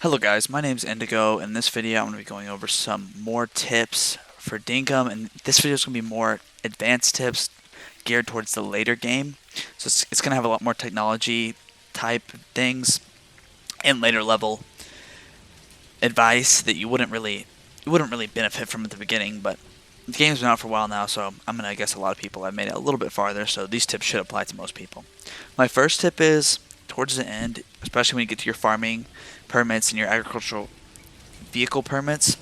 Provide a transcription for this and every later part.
Hello guys, my name is Indigo. In this video I'm going to be going over some more tips for Dinkum, and this video is going to be more advanced tips geared towards the later game. So it's going to have a lot more technology type things and later level advice that you wouldn't really benefit from at the beginning, but the game's been out for a while now, so I'm going to guess a lot of people have made it a little bit farther, so these tips should apply to most people. My first tip is towards the end, especially when you get to your farming permits and your agricultural vehicle permits,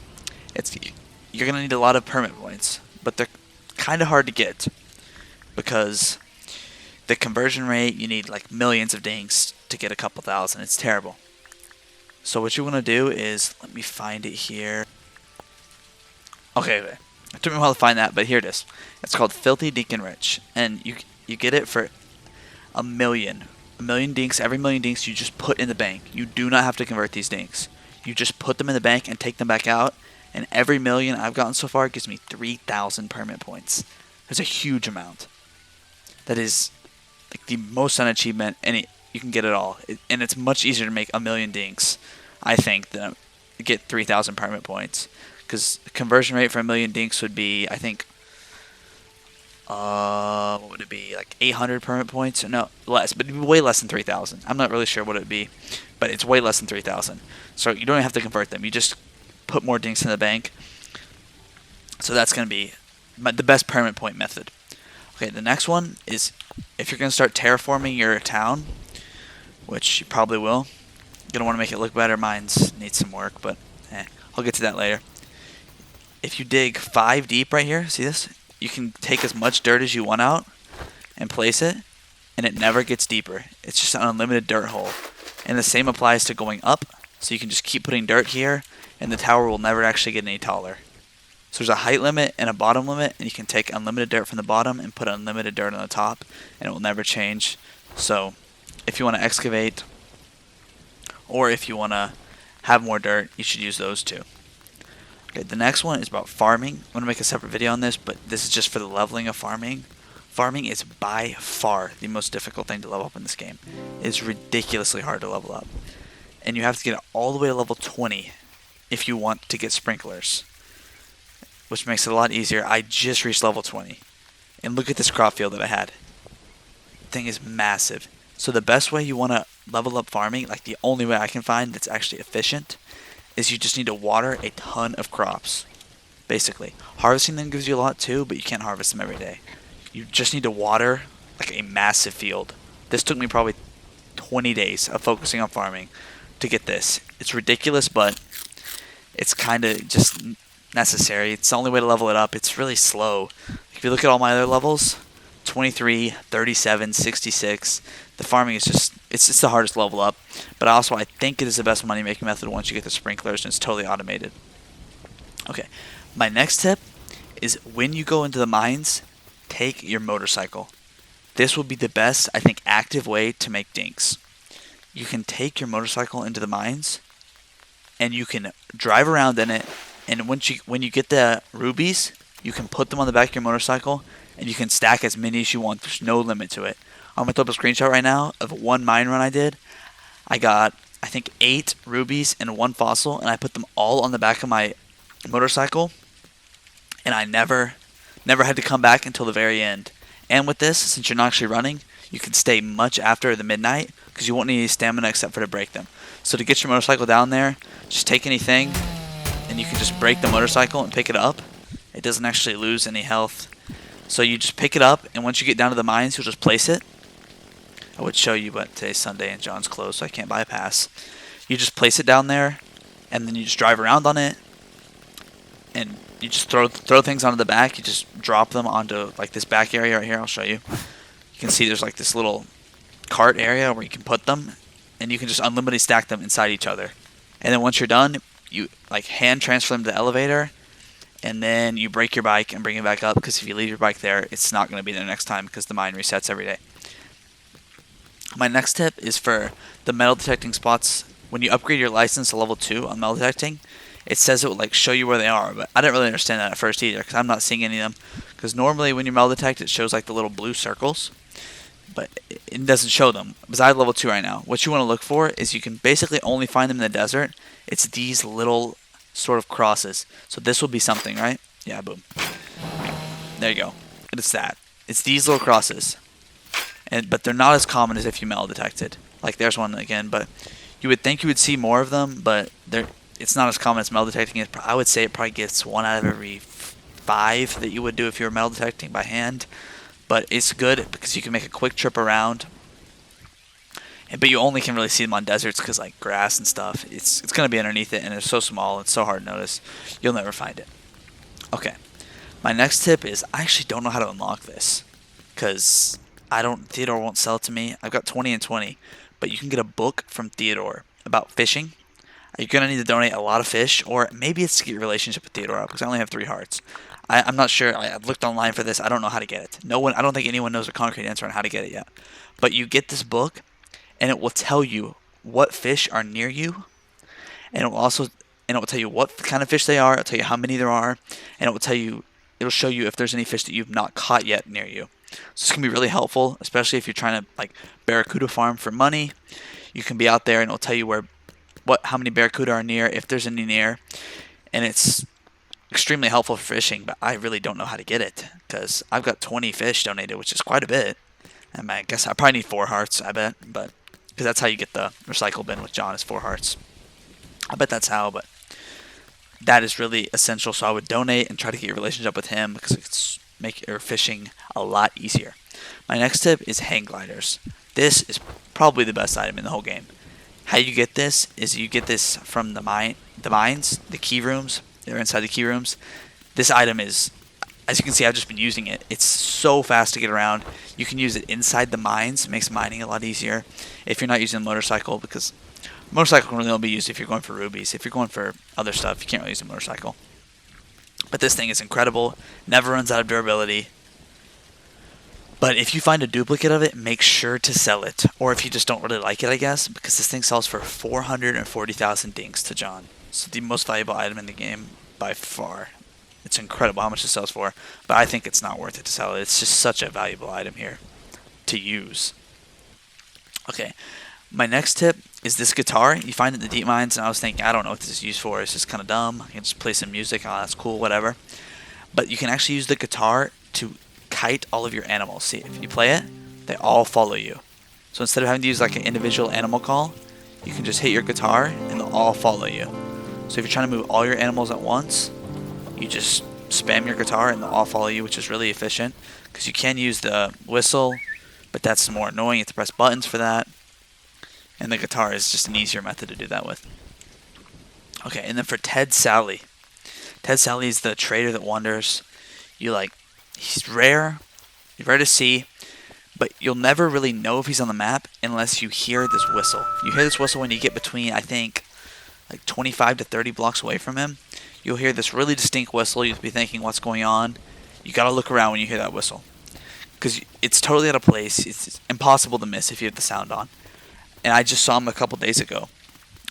you're going to need a lot of permit points, but they're kind of hard to get because the conversion rate, you need like millions of dinks to get a couple thousand. It's terrible. So what you want to do is, let me find it here. Okay. It took me a while to find that, but here it is. It's called Filthy Dink and Rich, and you get it for a million dinks. Every million dinks you just put in the bank. You do not have to convert these dinks. You just put them in the bank and take them back out, and every million I've gotten so far gives me 3,000 permit points. That's a huge amount. That is like the most fun achievement, and you can get it all. And it's much easier to make a million dinks, I think, than get 3,000 permit points. Because the conversion rate for a million dinks would be, I think, what would it be, like 800 permit points? No, less, but it'd be way less than 3,000. I'm not really sure what it would be, but it's way less than 3,000. So you don't even have to convert them. You just put more dinks in the bank. So that's going to be the best permit point method. Okay, the next one is if you're going to start terraforming your town, which you probably will. You're going to want to make it look better. Mine's needs some work, but I'll get to that later. If you dig 5 deep right here, see this? You can take as much dirt as you want out and place it, and it never gets deeper. It's just an unlimited dirt hole. And the same applies to going up, so you can just keep putting dirt here, and the tower will never actually get any taller. So there's a height limit and a bottom limit, and you can take unlimited dirt from the bottom and put unlimited dirt on the top, and it will never change. So if you want to excavate, or if you want to have more dirt, you should use those two. Okay, the next one is about farming. I'm going to make a separate video on this, but this is just for the leveling of farming. Farming is by far the most difficult thing to level up in this game. It's ridiculously hard to level up. And you have to get it all the way to level 20 if you want to get sprinklers, which makes it a lot easier. I just reached level 20. And look at this crop field that I had. The thing is massive. So the best way you want to level up farming, like the only way I can find that's actually efficient, is you just need to water a ton of crops, basically. Harvesting them gives you a lot too, but you can't harvest them every day. You just need to water like a massive field. This took me probably 20 days of focusing on farming to get this. It's ridiculous, but it's kind of just necessary. It's the only way to level it up. It's really slow. If you look at all my other levels, 23, 37, 66, the farming is just, it's the hardest level up. But also I think it is the best money making method once you get the sprinklers and it's totally automated. Okay, my next tip is when you go into the mines, take your motorcycle. This will be the best, I think, active way to make dinks. You can take your motorcycle into the mines and you can drive around in it, and when you get the rubies, you can put them on the back of your motorcycle and you can stack as many as you want. There's no limit to it. I'm going to throw up a screenshot right now of one mine run I did. I got, I think, 8 rubies and 1 fossil, and I put them all on the back of my motorcycle, and I never had to come back until the very end. And with this, since you're not actually running, you can stay much after the midnight because you won't need any stamina except for to break them. So to get your motorcycle down there, just take anything, and you can just break the motorcycle and pick it up. It doesn't actually lose any health. So you just pick it up, and once you get down to the mines, you'll just place it. I would show you, but today's Sunday and John's closed, so I can't bypass. You just place it down there, and then you just drive around on it, and you just throw things onto the back. You just drop them onto like this back area right here. I'll show you. You can see there's like this little cart area where you can put them, and you can just unlimitedly stack them inside each other. And then once you're done, you like hand transfer them to the elevator, and then you break your bike and bring it back up, because if you leave your bike there, it's not going to be there next time because the mine resets every day. My next tip is for the metal detecting spots. When you upgrade your license to level 2 on metal detecting, it says it will like show you where they are, but I didn't really understand that at first either because I'm not seeing any of them. Because normally when you metal detect, it shows like the little blue circles. but it doesn't show them. Because I have level 2 right now. What you want to look for is you can basically only find them in the desert. It's these little sort of crosses. So this will be something, right? Yeah, boom. There you go. It's that. It's these little crosses. But they're not as common as if you metal detected. Like there's one again, but you would think you would see more of them, but it's not as common as metal detecting. I would say it probably gets 1 out of every 5 that you would do if you were metal detecting by hand. But it's good because you can make a quick trip around. But you only can really see them on deserts because like grass and stuff. It's going to be underneath it, and it's so small. It's so hard to notice. You'll never find it. Okay. My next tip is I actually don't know how to unlock this because Theodore won't sell it to me. I've got 20 and 20, but you can get a book from Theodore about fishing. You're going to need to donate a lot of fish, or maybe it's to get your relationship with Theodore up because I only have 3 hearts. I'm not sure. I've looked online for this. I don't know how to get it. I don't think anyone knows a concrete answer on how to get it yet. But you get this book, and it will tell you what fish are near you, and it will tell you what kind of fish they are. It'll tell you how many there are, and it'll show you if there's any fish that you've not caught yet near you. So this can be really helpful, especially if you're trying to like barracuda farm for money. You can be out there, and it'll tell you how many barracuda are near, if there's any near, and it's extremely helpful for fishing. But I really don't know how to get it because I've got 20 fish donated, which is quite a bit. And I guess I probably need 4 hearts. I bet, but because that's how you get the recycle bin with John is 4 hearts. I bet that's how, but that is really essential. So I would donate and try to get your relationship with him because it's make your fishing a lot easier. My next tip is hang gliders. This is probably the best item in the whole game. How you get this is you get this from the mines, the key rooms. They're inside the key rooms. This item is, as you can see, I've just been using it. It's so fast to get around. You can use it inside the mines. It makes mining a lot easier if you're not using a motorcycle, because motorcycle can really only be used if you're going for rubies. If you're going for other stuff, you can't really use a motorcycle. But this thing is incredible. Never runs out of durability. But if you find a duplicate of it, make sure to sell it. Or if you just don't really like it, I guess, because this thing sells for 440,000 dinks to John. It's the most valuable item in the game by far. It's incredible how much it sells for. But I think it's not worth it to sell it. It's just such a valuable item here to use. Okay, my next tip is this guitar. You find it in the deep mines, and I was thinking, I don't know what this is used for. It's just kind of dumb. I can just play some music. Oh, that's cool, whatever. But you can actually use the guitar to kite all of your animals. See, if you play it, they all follow you. So instead of having to use like an individual animal call, you can just hit your guitar and they'll all follow you. So if you're trying to move all your animals at once, you just spam your guitar and they'll all follow you, which is really efficient because you can use the whistle, but that's more annoying. You have to press buttons for that, and the guitar is just an easier method to do that with. Okay, and then for Ted Sally. Ted Sally is the trader that wanders. He's rare. He's rare to see, but you'll never really know if he's on the map unless you hear this whistle. You hear this whistle when you get between, I think, like 25 to 30 blocks away from him. You'll hear this really distinct whistle. You'll be thinking, what's going on? You gotta look around when you hear that whistle, because it's totally out of place. It's impossible to miss if you have the sound on. And I just saw him a couple days ago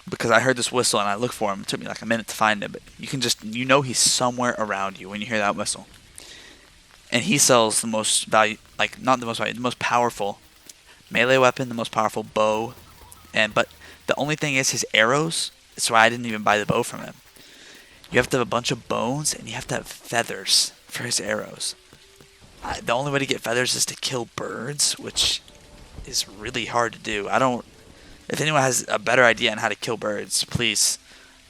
because I heard this whistle and I looked for him. It took me like a minute to find him, but he's somewhere around you when you hear that whistle. And he sells the most value, like not the most value, the most powerful melee weapon, the most powerful bow, but the only thing is his arrows. That's why I didn't even buy the bow from him. You have to have a bunch of bones and you have to have feathers for his arrows. The only way to get feathers is to kill birds, which is really hard to do. If anyone has a better idea on how to kill birds, please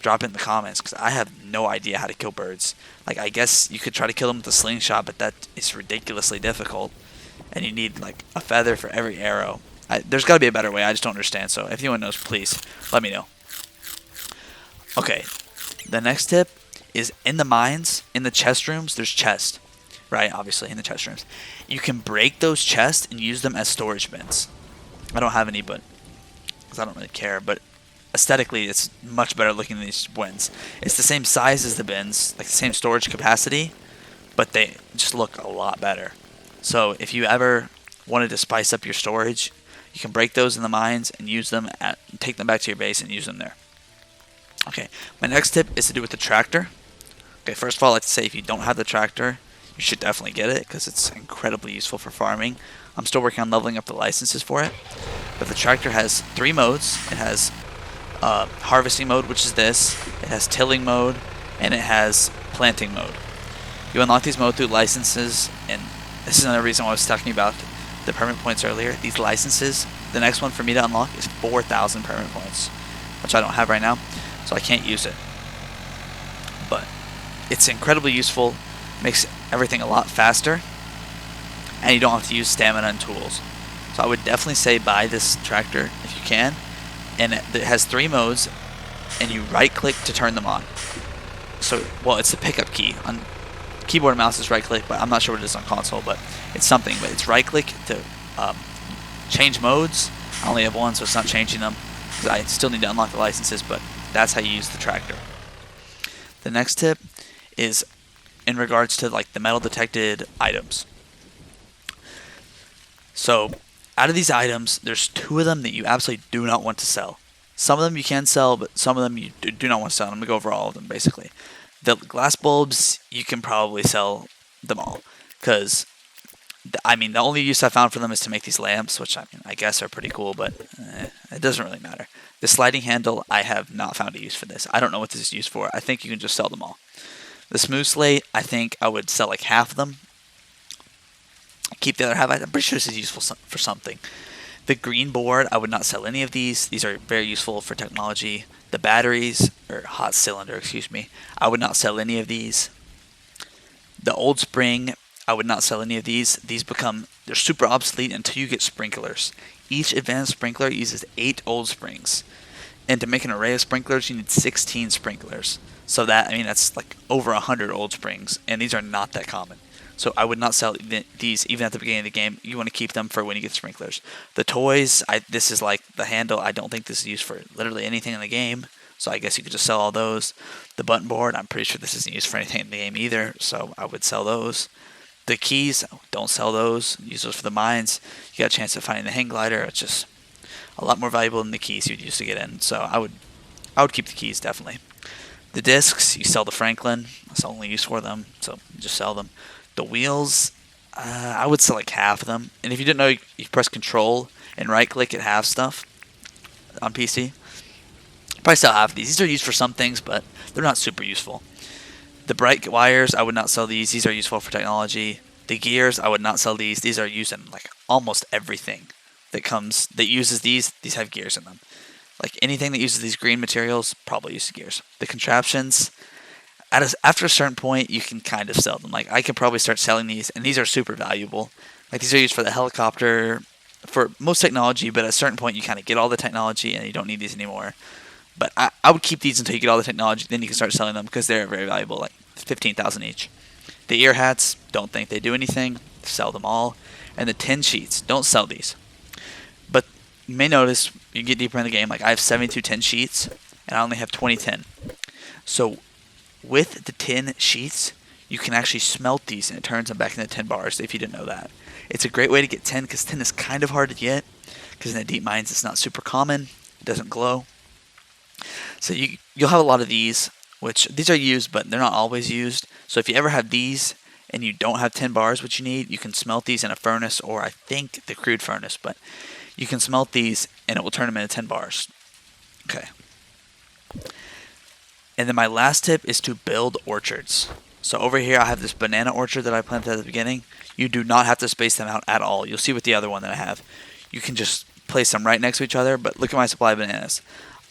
drop it in the comments, because I have no idea how to kill birds. Like, I guess you could try to kill them with a slingshot, but that is ridiculously difficult, and you need like a feather for every arrow. There's got to be a better way. I just don't understand. So if anyone knows, please let me know. Okay, the next tip is in the mines, in the chest rooms. There's chests, right? Obviously, in the chest rooms, you can break those chests and use them as storage bins. I don't have any, but because I don't really care, but aesthetically, it's much better looking than these bins. It's the same size as the bins, like the same storage capacity, but they just look a lot better. So if you ever wanted to spice up your storage, you can break those in the mines and use them take them back to your base and use them there. Okay, my next tip is to do with the tractor. Okay, first of all, I'd like to say if you don't have the tractor, you should definitely get it because it's incredibly useful for farming. I'm still working on leveling up the licenses for it. But the tractor has 3 modes. It has harvesting mode, which is this. It has tilling mode, and it has planting mode. You unlock these modes through licenses, and this is another reason why I was talking about the permit points earlier. These licenses, the next one for me to unlock is 4,000 permit points, which I don't have right now, so I can't use it. But it's incredibly useful, makes everything a lot faster, and you don't have to use stamina and tools. So I would definitely say buy this tractor if you can. And it has 3 modes, and you right click to turn them on. So, well, it's the pickup key. On keyboard and mouse is right click, but I'm not sure what it is on console, but it's something. But it's right click to change modes. I only have one, so it's not changing them, because I still need to unlock the licenses, but that's how you use the tractor. The next tip is in regards to like the metal detected items. So out of these items, there's 2 of them that you absolutely do not want to sell. Some of them you can sell, but some of them you do not want to sell. I'm going to go over all of them, basically. The glass bulbs, you can probably sell them all. Because, I mean, the only use I found for them is to make these lamps, which, I mean, I guess are pretty cool, but it doesn't really matter. The sliding handle, I have not found a use for this. I don't know what this is used for. I think you can just sell them all. The smooth slate, I think I would sell like half of them. Keep the other half. I'm pretty sure this is useful for something. The green board, I would not sell any of these. These are very useful for technology. The batteries, or hot cylinder, excuse me, I would not sell any of these. The old spring, I would not sell any of these. They're super obsolete until you get sprinklers. Each advanced sprinkler uses 8 old springs. And to make an array of sprinklers, you need 16 sprinklers. So that's like over 100 old springs, and these are not that common. So I would not sell these even at the beginning of the game. You want to keep them for when you get sprinklers. The toys, this is like the handle. I don't think this is used for literally anything in the game. So I guess you could just sell all those. The button board, I'm pretty sure this isn't used for anything in the game either. So I would sell those. The keys, don't sell those. Use those for the mines. You got a chance of finding the hang glider. It's just a lot more valuable than the keys you'd use to get in. So I would keep the keys definitely. The discs, you sell the Franklin. That's the only use for them. So just sell them. The wheels, I would sell like half of them. And if you didn't know, you press Control and right-click at half stuff on PC. Probably sell half of these. These are used for some things, but they're not super useful. The bright wires, I would not sell these. These are useful for technology. The gears, I would not sell these. These are used in like almost everything that uses these. These have gears in them. Like anything that uses these green materials, probably uses gears. The contraptions, after a certain point, you can kind of sell them. Like I could probably start selling these, and these are super valuable. Like these are used for the helicopter, for most technology, but at a certain point, you kind of get all the technology, and you don't need these anymore. But I would keep these until you get all the technology, then you can start selling them because they're very valuable, like 15,000 each. The ear hats, don't think they do anything. Sell them all. And the tin sheets, don't sell these. But you may notice, you get deeper in the game, like I have 72 tin sheets, and I only have 20 tin. So with the tin sheets, you can actually smelt these, and it turns them back into tin bars, if you didn't know that. It's a great way to get tin, because tin is kind of hard to get, because in the deep mines it's not super common. It doesn't glow. So you'll have a lot of these, which these are used, but they're not always used. So if you ever have these, and you don't have 10 bars, which you need, you can smelt these in a furnace, or I think the crude furnace, but you can smelt these, and it will turn them into 10 bars. Okay. And then my last tip is to build orchards. So over here I have this banana orchard that I planted at the beginning. You do not have to space them out at all. You'll see with the other one that I have. You can just place them right next to each other, but look at my supply of bananas.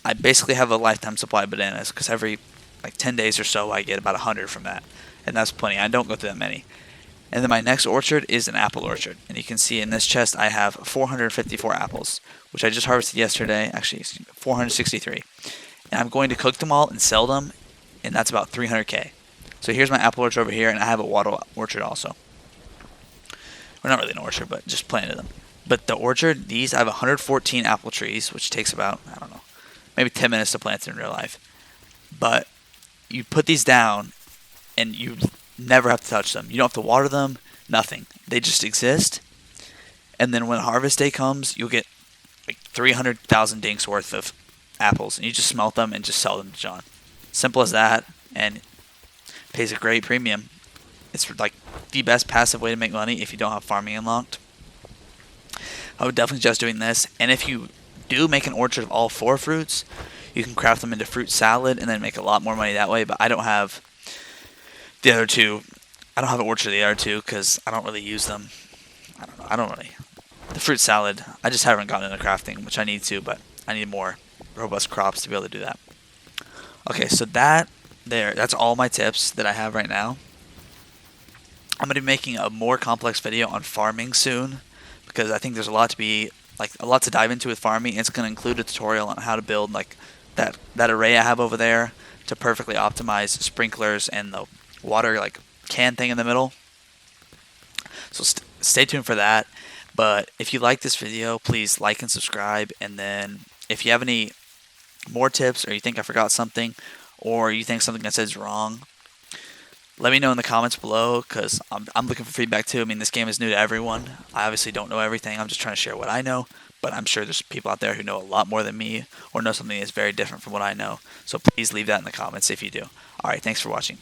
I basically have a lifetime supply of bananas, because every like 10 days or so I get about 100 from that. And that's plenty. I don't go through that many. And then my next orchard is an apple orchard. And you can see in this chest I have 454 apples, which I just harvested yesterday. Actually, 463. And I'm going to cook them all and sell them, and that's about 300k. So here's my apple orchard over here, and I have a water orchard also. Well, not really an orchard, but just planted them. But the orchard, I have 114 apple trees, which takes about, I don't know, maybe 10 minutes to plant in real life. But you put these down, and you never have to touch them. You don't have to water them, nothing. They just exist. And then when harvest day comes, you'll get like 300,000 dinks worth of apples, and you just smelt them and just sell them to John. Simple as that, and pays a great premium. It's like the best passive way to make money if you don't have farming unlocked. I would definitely suggest doing this. And if you do make an orchard of all 4 fruits, you can craft them into fruit salad and then make a lot more money that way. But I don't have the other 2. I don't have an orchard of the other 2 because I don't really use them. I don't know. I don't really. The fruit salad, I just haven't gotten into crafting, which I need to, but I need more robust crops to be able to do that. Okay, so that's all my tips that I have right now. I'm going to be making a more complex video on farming soon because I think there's a lot to dive into with farming. It's going to include a tutorial on how to build like that array I have over there to perfectly optimize sprinklers and the water like can thing in the middle. So stay tuned for that. But if you like this video, please like and subscribe. And then if you have any more tips, or you think I forgot something, or you think something I said is wrong, let me know in the comments below, because I'm looking for feedback too. I mean, this game is new to everyone. I obviously don't know everything. I'm just trying to share what I know. But I'm sure there's people out there who know a lot more than me, or know something that's very different from what I know. So please leave that in the comments if you do. Alright, thanks for watching.